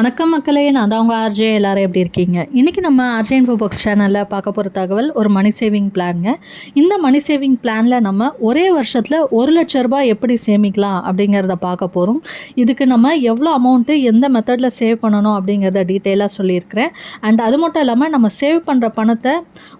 வணக்கம் மக்களே, நான் தான் உங்கள் ஆர்ஜே. எல்லோரும் எப்படி இருக்கீங்க? இன்றைக்கி நம்ம ஆர்ஜே இன்ஃபோ பாக்ஸ் சேனலில் பார்க்க போகிற தகவல் ஒரு மணி சேவிங் பிளான்ங்க. இந்த மணி சேவிங் பிளானில் நம்ம ஒரே வருஷத்தில் ₹1,00,000 எப்படி சேமிக்கலாம் அப்படிங்கிறத பார்க்க போகிறோம். இதுக்கு நம்ம எவ்வளோ அமௌண்ட்டு எந்த மெத்தடில் சேவ் பண்ணணும் அப்படிங்கிறத டீட்டெயிலாக சொல்லியிருக்கிறேன். அண்ட் அது மட்டும் இல்லாமல் நம்ம சேவ் பண்ணுற பணத்தை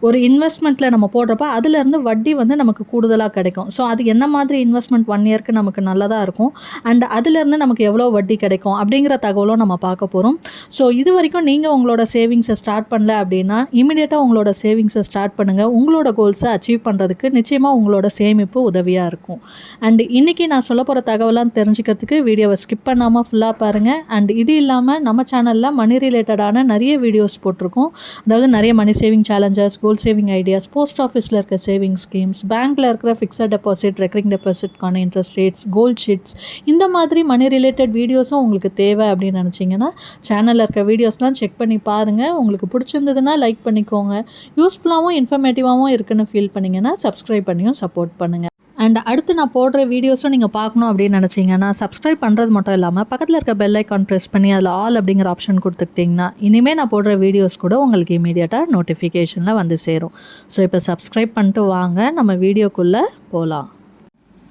ஒரு இன்வெஸ்ட்மெண்ட்டில் நம்ம போடுறப்ப அதுலேருந்து வட்டி வந்து நமக்கு கூடுதலாக கிடைக்கும். ஸோ அது என்ன மாதிரி இன்வெஸ்ட்மெண்ட் 1 இயர்க்கு நமக்கு நல்லதாக இருக்கும், அண்ட் அதுலேருந்து நமக்கு எவ்வளோ வட்டி கிடைக்கும் அப்படிங்கிற தகவலும் நம்ம பார்க்க போகிறோம். ஸோ இது வரைக்கும் நீங்கள் உங்களோட சேவிங்ஸை ஸ்டார்ட் பண்ணல அப்படின்னா இமீடியட்டாக உங்களோட சேவிங்ஸை ஸ்டார்ட் பண்ணுங்கள். உங்களோட கோல்ஸை அச்சீவ் பண்ணுறதுக்கு நிச்சயமாக உங்களோட சேமிப்பு உதவியாக இருக்கும். அண்ட் இன்றைக்கி நான் சொல்ல போகிற தகவலாம் தெரிஞ்சுக்கிறதுக்கு வீடியோவை ஸ்கிப் பண்ணாமல் ஃபுல்லாக பாருங்கள். அண்ட் இது இல்லாமல் நம்ம சேனலில் மணி ரிலேட்டடான நிறைய வீடியோஸ் போட்டிருக்கோம். அதாவது நிறைய money saving challenges, goal saving ideas, post ஆஃபீஸில் இருக்க சேவிங் ஸ்கீம்ஸ், பேங்க்கில் இருக்கிற ஃபிக்ஸட் டெபாசிட், ரெக்கரிங் டெபாசிட்கான இன்ட்ரெஸ்ட் ரேட்ஸ், கோல்ட் ஷீட்ஸ், இந்த மாதிரி மணி ரிலேட்டட் வீடியோஸும் உங்களுக்கு தேவை அப்படின்னு நினச்சிங்கன்னா சேனலில் இருக்க வீடியோஸ்லாம் செக் பண்ணி பாருங்கள். உங்களுக்கு பிடிச்சிருந்ததுன்னா லைக் பண்ணிக்கோங்க. யூஸ்ஃபுல்லாகவும் இன்ஃபர்மேட்டிவாகவும் இருக்குன்னு ஃபீல் பண்ணிங்கன்னா சப்ஸ்கிரைப் பண்ணியும் சப்போர்ட் பண்ணுங்கள். அண்ட் அடுத்து நான் போடுற வீடியோஸும் நீங்கள் பார்க்கணும் அப்படின்னு நினச்சிங்கன்னா சப்ஸ்கிரைப் பண்ணுறது மட்டும் இல்லாமல் பக்கத்தில் இருக்க பெல் ஐக்கான் ப்ரெஸ் பண்ணி அதில் ஆல் அப்படிங்கிற ஆப்ஷன் கொடுத்துக்கிட்டிங்கன்னா இனிமேல் நான் போடுற வீடியோஸ் கூட உங்களுக்கு இமீடியட்டாக நோட்டிஃபிகேஷனில் வந்து சேரும். ஸோ இப்போ சப்ஸ்கிரைப் பண்ணிட்டு வாங்க, நம்ம வீடியோக்குள்ளே போகலாம்.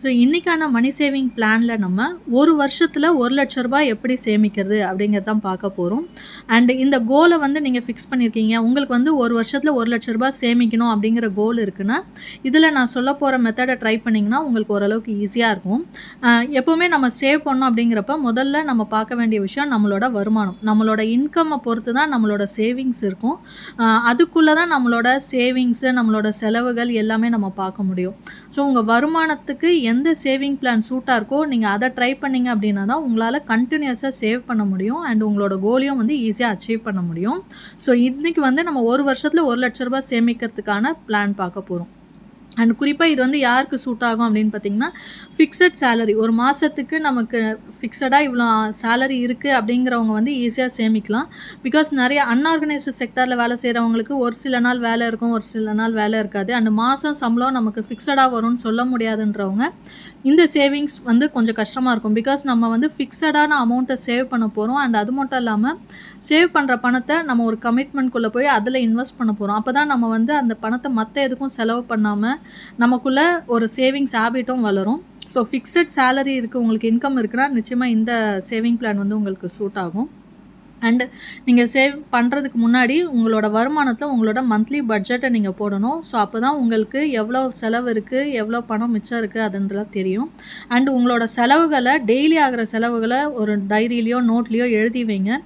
ஸோ இன்றைக்கான மணி சேவிங் பிளானில் நம்ம ஒரு வருஷத்தில் ₹1,00,000 எப்படி சேமிக்கிறது அப்படிங்கிறது தான் பார்க்க போகிறோம். அண்ட் இந்த கோலை வந்து நீங்கள் ஃபிக்ஸ் பண்ணியிருக்கீங்க, உங்களுக்கு வந்து ஒரு வருஷத்தில் ₹1,00,000 சேமிக்கணும் அப்படிங்கிற கோல் இருக்குன்னா இதில் நான் சொல்ல போகிற மெத்தடை ட்ரை பண்ணிங்கன்னா உங்களுக்கு ஓரளவுக்கு ஈஸியாக இருக்கும். எப்போவுமே நம்ம சேவ் பண்ணோம் அப்படிங்கிறப்ப முதல்ல நம்ம பார்க்க வேண்டிய விஷயம் நம்மளோட வருமானம். நம்மளோட இன்கம்மை பொறுத்து தான் நம்மளோட சேவிங்ஸ் இருக்கும். அதுக்குள்ளே தான் நம்மளோட சேவிங்ஸு, நம்மளோட செலவுகள் எல்லாமே நம்ம பார்க்க முடியும். ஸோ உங்கள் வருமானத்துக்கு எந்த சேவிங் பிளான் சூட்டாக இருக்கோ நீங்கள் அதை ட்ரை பண்ணிங்க அப்படின்னா தான் உங்களால் கண்டினியூஸாக சேவ் பண்ண முடியும் அண்ட் உங்களோட கோலையும் வந்து ஈஸியாக அச்சீவ் பண்ண முடியும். ஸோ இன்றைக்கி வந்து நம்ம ஒரு வருஷத்தில் ₹1,00,000 சேமிக்கிறதுக்கான பிளான் பார்க்க போகிறோம். அண்ட் குறிப்பாக இது வந்து யாருக்கு சூட் ஆகும் அப்படின்னு பார்த்தீங்கன்னா ஃபிக்ஸட் சேலரி, ஒரு மாதத்துக்கு நமக்கு ஃபிக்ஸடாக இவ்வளோ சேலரி இருக்குது அப்படிங்கிறவங்க வந்து ஈஸியாக சேமிக்கலாம். பிகாஸ் நிறைய அன்ஆர்கனைஸ்டு செக்டரில் வேலை செய்கிறவங்களுக்கு ஒரு சில நாள் வேலை இருக்கும், ஒரு சில நாள் வேலை இருக்காது. அண்ட் மாதம் சம்பளம் நமக்கு ஃபிக்ஸடாக வரும்னு சொல்ல முடியாதுன்றவங்க இந்த சேவிங்ஸ் வந்து கொஞ்சம் கஷ்டமாக இருக்கும். பிகாஸ் நம்ம வந்து ஃபிக்ஸடான அமௌண்ட்டை சேவ் பண்ண போகிறோம். அண்ட் அது மட்டும் இல்லாமல் சேவ் பண்ணுற பணத்தை நம்ம ஒரு கமிட்மெண்ட்குள்ளே போய் அதில் இன்வெஸ்ட் பண்ண போகிறோம். அப்போ தான் நம்ம வந்து அந்த பணத்தை மற்ற எதுக்கும் செலவு பண்ணாமல் நமக்குள்ளே ஒரு சேவிங்ஸ் ஹேபிட்டும் வளரும். ஸோ ஃபிக்ஸட் சேலரி இருக்குது, உங்களுக்கு இன்கம் இருக்குன்னா நிச்சயமாக இந்த சேவிங் பிளான் வந்து உங்களுக்கு சூட் ஆகும். அண்டு நீங்கள் சேவ் பண்ணுறதுக்கு முன்னாடி உங்களோட வருமானத்தில் உங்களோட மந்த்லி பட்ஜெட்டை நீங்கள் போடணும். ஸோ அப்போ தான் உங்களுக்கு எவ்வளோ செலவு இருக்குது, எவ்வளோ பணம் மிச்சம் இருக்குது அதுன்றலாம் தெரியும். அண்டு உங்களோட செலவுகளை, டெய்லி ஆகிற செலவுகளை ஒரு டைரியிலையோ நோட்லேயோ எழுதி வைங்க.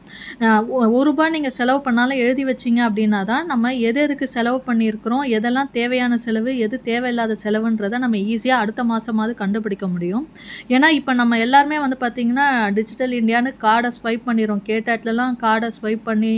₹1 நீங்கள் செலவு பண்ணாலும் எழுதி வச்சிங்க அப்படின்னா தான் நம்ம எதுக்கு செலவு பண்ணியிருக்கிறோம், எதெல்லாம் தேவையான செலவு, எது தேவையில்லாத செலவுன்றதை நம்ம ஈஸியாக அடுத்த மாதமாவது கண்டுபிடிக்க முடியும். ஏன்னா இப்போ நம்ம எல்லாருமே வந்து பார்த்திங்கன்னா டிஜிட்டல் இந்தியான்னு கார்டை ஸ்வைப் பண்ணிடுறோம். கேட்டாட்லாம் கார்டை ஸ்வைப் பண்ணி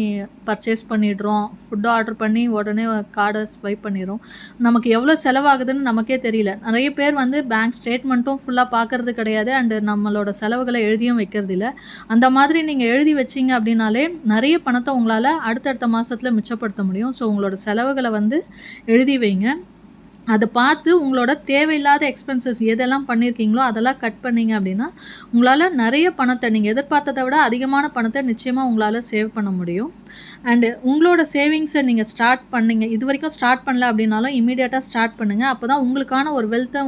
பர்ச்சேஸ் பண்ணிடுறோம். ஃபுட் ஆர்டர் பண்ணி உடனே கார்டை ஸ்வைப் பண்ணிடுறோம். நமக்கு எவ்வளோ செலவாகுதுன்னு நமக்கே தெரியல. நிறைய பேர் வந்து பேங்க் ஸ்டேட்மெண்ட்டும் ஃபுல்லாக பார்க்கறது கிடையாது அண்டு நம்மளோட செலவுகளை எழுதியும் வைக்கிறது இல்லை. அந்த மாதிரி நீங்கள் எழுதி வச்சிங்க அப்படின்னாலே நிறைய பணத்தை உங்களால் அடுத்தடுத்த மாதத்தில் மிச்சப்படுத்த முடியும். ஸோ உங்களோட செலவுகளை வந்து எழுதி வைங்க. அதை பார்த்து உங்களோட தேவையில்லாத எக்ஸ்பென்சஸ் எதெல்லாம் பண்ணியிருக்கீங்களோ அதெல்லாம் கட் பண்ணிங்க அப்படின்னா உங்களால் நிறைய பணத்தை, நீங்கள் எதிர்பார்த்ததை விட அதிகமான பணத்தை நிச்சயமாக உங்களால் சேவ் பண்ண முடியும். அண்டு உங்களோட சேவிங்ஸை நீங்கள் ஸ்டார்ட் பண்ணிங்க, இது வரைக்கும் ஸ்டார்ட் பண்ணல அப்படின்னாலும் இமீடியட்டாக ஸ்டார்ட் பண்ணுங்கள். அப்போ தான் உங்களுக்கான ஒரு வெல்த்தை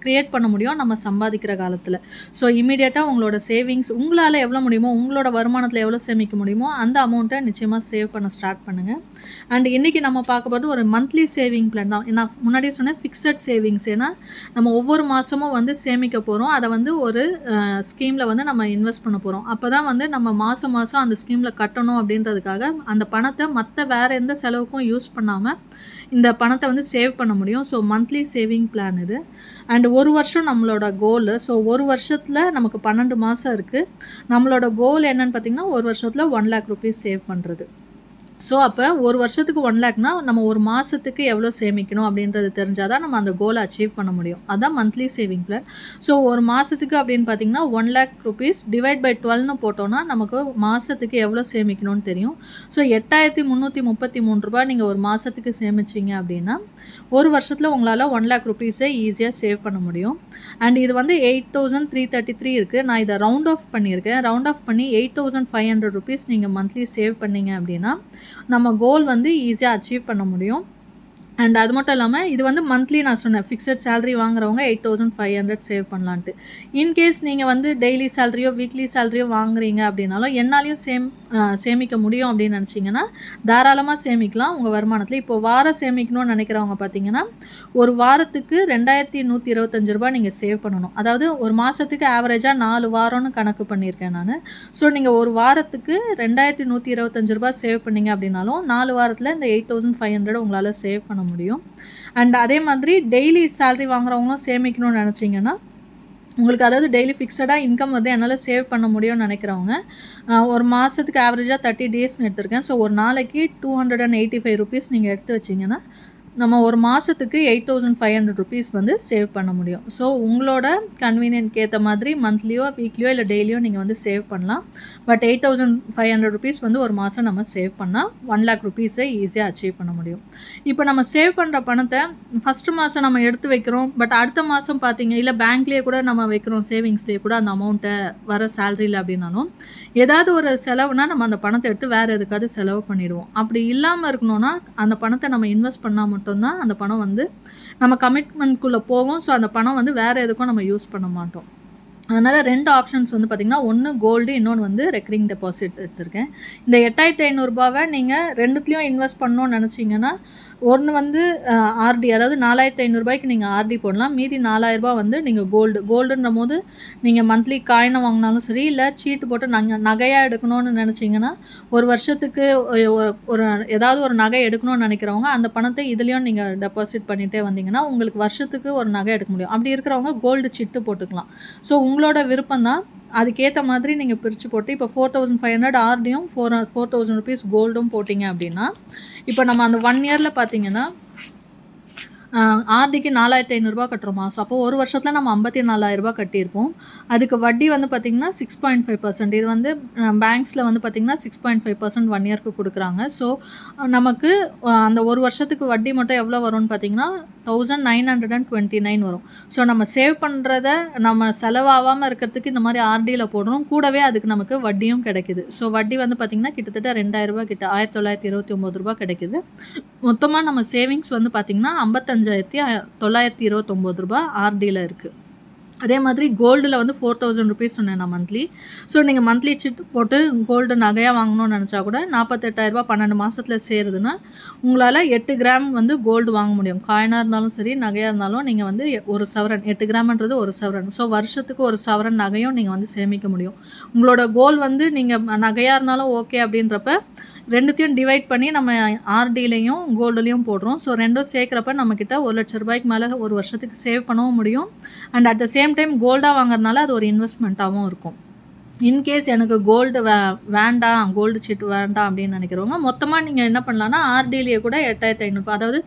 க்ரியேட் பண்ண முடியும் நம்ம சம்பாதிக்கிற காலத்தில். ஸோ இமீடியட்டாக உங்களோட சேவிங்ஸ் உங்களால் எவ்வளோ முடியுமோ, உங்களோட வருமானத்தில் எவ்வளோ சேமிக்க முடியுமோ அந்த அமௌண்ட்டை நிச்சயமாக சேவ் பண்ண ஸ்டார்ட் பண்ணுங்கள். அண்ட் இன்றைக்கி நம்ம பார்க்க போகிறது ஒரு மந்த்லி சேவிங் பிளான் தான். நான் முன்னாடியே சொன்னேன் ஃபிக்ஸட் சேவிங்ஸ். ஏன்னா நம்ம ஒவ்வொரு மாதமும் வந்து சேமிக்க போகிறோம். அதை வந்து ஒரு ஸ்கீமில் வந்து நம்ம இன்வெஸ்ட் பண்ண போகிறோம். அப்போ தான் வந்து நம்ம மாதம் அந்த ஸ்கீமில் கட்டணும் அப்படின்றதுக்காக அந்த பணத்தை மற்ற வேறு எந்த செலவுக்கும் யூஸ் பண்ணாமல் இந்த பணத்தை வந்து சேவ் பண்ண முடியும். ஸோ மந்த்லி சேவிங் பிளான் இது. அண்ட் ஒரு வருஷம் நம்மளோட கோலு. ஸோ ஒரு வருஷத்தில் நமக்கு 12 மாதம் இருக்குது. நம்மளோட கோல் என்னன்னு பார்த்திங்கன்னா ஒரு வருஷத்தில் ₹1,00,000 சேவ் பண்ணுறது. ஸோ அப்போ ஒரு வருஷத்துக்கு 1,00,000னா நம்ம ஒரு மாதத்துக்கு எவ்வளோ சேமிக்கணும் அப்படின்றது தெரிஞ்சால் தான் நம்ம அந்த கோலை அச்சீவ் பண்ண முடியும். அதுதான் மந்த்லி சேவிங் பிளான். ஸோ ஒரு மாதத்துக்கு அப்படின்னு பார்த்தீங்கன்னா ₹1,00,000 டிவைட் பை 12ன்னு போட்டோம்னா நமக்கு மாதத்துக்கு எவ்வளோ சேமிக்கணும்னு தெரியும். ஸோ ₹8,333 நீங்கள் ஒரு மாதத்துக்கு சேமிச்சிங்க அப்படின்னா ஒரு வருஷத்தில் உங்களால் ₹1,00,000 ஈஸியாக சேவ் பண்ண முடியும். அண்ட் இது வந்து 8,333 இருக்குது. நான் இதை ரவுண்ட் ஆஃப் பண்ணியிருக்கேன். ரவுண்ட் ஆஃப் பண்ணி ₹8,500 நீங்கள் மந்த்லி சேவ் பண்ணீங்க அப்படின்னா நம்ம கோல் வந்து ஈஸியாக அச்சீவ் பண்ண முடியும். அண்ட் அது மட்டும் இல்லாமல் இது வந்து மந்த்லி நான் சொன்னேன் ஃபிக்ஸட் சேலரி வாங்குறவங்க 8,500 சேவ் பண்ணலான்ட்டு. இன்கேஸ் நீங்கள் வந்து டெய்லி சேலரியோ வீக்லி சேலரியோ வாங்குறீங்க அப்படின்னாலும் என்னாலையும் சேமிக்க முடியும் அப்படின்னு நினச்சிங்கன்னா தாராளமாக சேமிக்கலாம் உங்கள் வருமானத்தில். இப்போ வாரம் சேமிக்கணும்னு நினைக்கிறவங்க பார்த்தீங்கன்னா ஒரு வாரத்துக்கு ₹2,125 நீங்கள் சேவ் பண்ணணும். அதாவது ஒரு மாதத்துக்கு ஆவரேஜாக 4 வாரம்னு கணக்கு பண்ணியிருக்கேன் நான். ஸோ நீங்கள் ஒரு வாரத்துக்கு ₹2,125 சேவ் பண்ணீங்க அப்படின்னாலும் 4 வாரத்தில் இந்த 8,500 உங்களால் சேவ் பண்ண முடியும். அண்ட் அதே மாதிரி டெய்லி சேலரி வாங்குறவங்களும் சேமிக்கணும்னு நினச்சிங்கன்னா உங்களுக்கு அதாவது டெய்லி ஃபிக்ஸடாக இன்கம் வந்து என்னால் சேவ் பண்ண முடியும்னு நினைக்கிறவங்க ஒரு மாதத்துக்கு ஆவரேஜாக 30 டேஸ்ன்னு எடுத்திருக்கேன். ஸோ ஒரு நாளைக்கு ₹285 நீங்கள் எடுத்து வச்சிங்கன்னா நம்ம ஒரு மாதத்துக்கு ₹8,500 வந்து சேவ் பண்ண முடியும். ஸோ உங்களோட கன்வீனியன்ட்க்கு ஏற்ற மாதிரி மந்த்லியோ வீக்லியோ இல்லை டெய்லியோ நீங்கள் வந்து சேவ் பண்ணலாம். பட் ₹8,500 வந்து ஒரு மாதம் நம்ம சேவ் பண்ணால் ₹1,00,000 ஈஸியாக அச்சீவ் பண்ண முடியும். இப்போ நம்ம சேவ் பண்ணுற பணத்தை ஃபஸ்ட்டு மாதம் நம்ம எடுத்து வைக்கிறோம். பட் அடுத்த மாதம் பார்த்தீங்க இல்லை பேங்க்லேயே கூட நம்ம வைக்கிறோம், சேவிங்ஸ்லேயே கூட அந்த அமௌண்ட்டை வர சேலரியில் அப்படின்னாலும் ஏதாவது ஒரு செலவுனா நம்ம அந்த பணத்தை எடுத்து வேறு எதுக்காவது செலவு பண்ணிவிடுவோம். அப்படி இல்லாமல் இருக்கணும்னா அந்த பணத்தை நம்ம இன்வெஸ்ட் பண்ணால் மட்டும்தான் அந்த பணம் வந்து நம்ம கமிட்மெண்ட்குள்ளே போகும். ஸோ அந்த பணம் வந்து வேறு எதுக்கும் நம்ம யூஸ் பண்ண மாட்டோம். அதனால் 2 ஆப்ஷன்ஸ் வந்து பார்த்திங்கன்னா ஒன்று கோல்டு, இன்னொன்று வந்து ரெக்கரிங் டெபாசிட் எடுத்திருக்கேன். இந்த ₹8,500 நீங்கள் ரெண்டுத்துலேயும் இன்வெஸ்ட் பண்ணணும்னு நினச்சிங்கன்னா ஒன்று வந்து ஆர்டி, அதாவது ₹4,500 நீங்கள் ஆர்டி போடலாம். மீதி ₹4,000 வந்து நீங்கள் கோல்டுன்ற போது நீங்கள் மந்த்லி காயினை வாங்கினாலும் சரி இல்லை சீட்டு போட்டு நகையாக எடுக்கணும்னு நினச்சிங்கன்னா ஒரு வருஷத்துக்கு ஒரு ஏதாவது ஒரு நகை எடுக்கணும்னு நினைக்கிறவங்க அந்த பணத்தை இதுலேயும் நீங்கள் டெபாசிட் பண்ணிகிட்டே வந்தீங்கன்னா உங்களுக்கு வருஷத்துக்கு ஒரு நகை எடுக்க முடியும். அப்படி இருக்கிறவங்க கோல்டு சீட்டு போட்டுக்கலாம். ஸோ உங்களோட விருப்பம் தான். அதுக்கேற்ற மாதிரி நீங்கள் பிரித்து போட்டு இப்போ 4,500 ஆர்டியும் ₹4,000 கோல்டும் போட்டிங்க அப்படின்னா இப்போ நம்ம அந்த 1 இயரில் பார்த்தீங்கன்னா ஆர்டிக்கு ₹4,500 கட்டுறோமா. ஸோ அப்போ ஒரு வருஷத்தில் நம்ம ₹54,000 கட்டியிருப்போம். அதுக்கு வட்டி வந்து பார்த்திங்கன்னா 6.5%. இது வந்து பேங்க்ஸில் வந்து பார்த்திங்கன்னா 6.5% 1 இயருக்கு கொடுக்குறாங்க. ஸோ நமக்கு அந்த ஒரு வருஷத்துக்கு வட்டி மட்டும் எவ்வளோ வரும்னு பார்த்திங்கன்னா 1,929 வரும். ஸோ நம்ம சேவ் பண்ணுறத நம்ம செலவாகாமல் இருக்கிறதுக்கு இந்த மாதிரி ஆர்டியில் போடுறோம். கூடவே அதுக்கு நமக்கு வட்டியும் கிடைக்குது. ஸோ வட்டி வந்து பார்த்திங்கன்னா கிட்டத்தட்ட ₹2,000 கிட்ட ₹1,929 கிடைக்குது. மொத்தமாக நம்ம சேவிங்ஸ் வந்து பார்த்திங்கன்னா ₹55,929 ஆர்டியில் இருக்குது. அதே மாதிரி கோல்டில் வந்து ₹4,000 சொன்னேன் நான் மந்த்லி. ஸோ நீங்கள் மந்த்லி சிட்டு போட்டு கோல்டு நகையாக வாங்கணும்னு நினச்சா கூட ₹48,000 12 மாதத்தில் சேருதுன்னா உங்களால் 8 கிராம் வந்து கோல்டு வாங்க முடியும். காயினாக இருந்தாலும் சரி நகையாக இருந்தாலும் நீங்கள் வந்து ஒரு சவரன் 8 கிராம்ன்றது ஒரு சவரன். ஸோ வருஷத்துக்கு ஒரு சவரன் நகையும் நீங்கள் வந்து சேமிக்க முடியும். உங்களோட கோல் வந்து நீங்கள் நகையாக இருந்தாலும் ஓகே அப்படின்றப்ப ரெண்டுத்தையும் டிவைட் பண்ணி நம்ம ஆர்டிலையும் கோல்டுலேயும் போடுறோம். ஸோ ரெண்டும் சேர்க்குறப்ப நம்மக்கிட்ட ₹1,00,000 மேலே ஒரு வருஷத்துக்கு சேவ் பண்ணவும் முடியும். And at the same time கோல்டாக வாங்குறதுனால அது ஒரு இன்வெஸ்ட்மெண்ட்டாகவும் இருக்கும். இன்கேஸ் எனக்கு கோல்டு வேண்டாம், கோல்டு சீட்டு வேண்டாம் அப்படின்னு நினைக்கிறவங்க மொத்தமாக நீங்கள் என்ன பண்ணலான்னா ஆர்டிலேயே கூட 8,500, அதாவது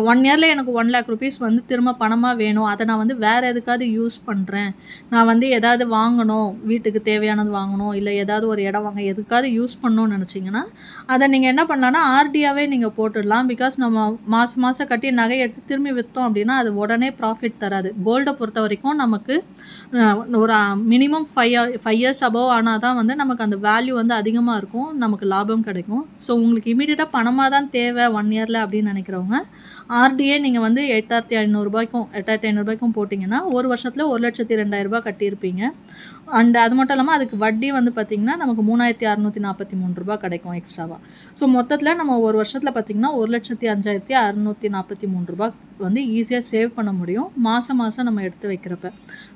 1 இயரில் எனக்கு ₹1,00,000 வந்து திரும்ப பணமாக வேணும், அதை நான் வந்து வேறு எதுக்காவது யூஸ் பண்ணுறேன், நான் வந்து எதாவது வாங்கணும், வீட்டுக்கு தேவையானது வாங்கணும், இல்லை ஏதாவது ஒரு இடம் வாங்க எதுக்காவது யூஸ் பண்ணணும்னு நினச்சிங்கன்னா அதை நீங்கள் என்ன பண்ணலான்னா ஆர்டியாகவே நீங்கள் போட்டுடலாம். பிகாஸ் நம்ம மாதம் கட்டி நகை எடுத்து திரும்பி விற்றோம் அப்படின்னா அது உடனே ப்ராஃபிட் தராது. கோல்டை பொறுத்த வரைக்கும் நமக்கு ஒரு மினிமம் 5 இயர்ஸ் அபவ் ஆனால் தான் வந்து நமக்கு அந்த வேல்யூ வந்து அதிகமாக இருக்கும், நமக்கு லாபம் கிடைக்கும். ஸோ உங்களுக்கு இமீடியட்டாக பணமாக தான் தேவை 1 இயரில் அப்படின்னு நினைக்கிறவங்க ஆர்டிஏ நீங்கள் வந்து ₹8,500 போட்டிங்கன்னா ஒரு வருஷத்தில் ₹1,02,000 கட்டியிருப்பீங்க. அண்ட் அது மட்டும் இல்லாமல் அதுக்கு வட்டி வந்து பார்த்திங்கன்னா நமக்கு ₹3,643 கிடைக்கும் எக்ஸ்ட்ராவாக. ஸோ மொத்தத்தில் நம்ம ஒரு வருஷத்தில் பார்த்திங்கன்னா ₹1,05,643 வந்து ஈஸியாக சேவ் பண்ண முடியும் மாதம் நம்ம எடுத்து வைக்கிறப்ப.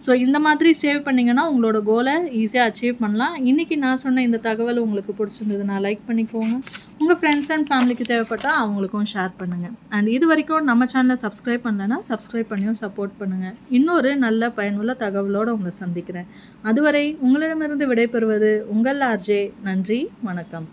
ஸோ இந்த மாதிரி சேவ் பண்ணிங்கன்னா உங்களோட கோலை ஈஸியாக அச்சீவ் பண்ணலாம். இன்றைக்கி நான் சொன்ன இந்த தகவல் உங்களுக்கு பிடிச்சிருந்ததுன்னா லைக் பண்ணிக்கோங்க. உங்கள் ஃப்ரெண்ட்ஸ் அண்ட் ஃபேமிலிக்கு தேவைப்பட்டால் அவங்களுக்கும் ஷேர் பண்ணுங்கள். அண்ட் இது வரைக்கும் நம்ம சேனலை சப்ஸ்கிரைப் பண்ணலைன்னா சப்ஸ்கிரைப் பண்ணியும் சப்போர்ட் பண்ணுங்கள். இன்னொரு நல்ல பயனுள்ள தகவலோடு உங்களை சந்திக்கிறேன். அதுவரை உங்களிடமிருந்து விடைபெறுவது உங்கள் ஆர்ஜே. நன்றி, வணக்கம்.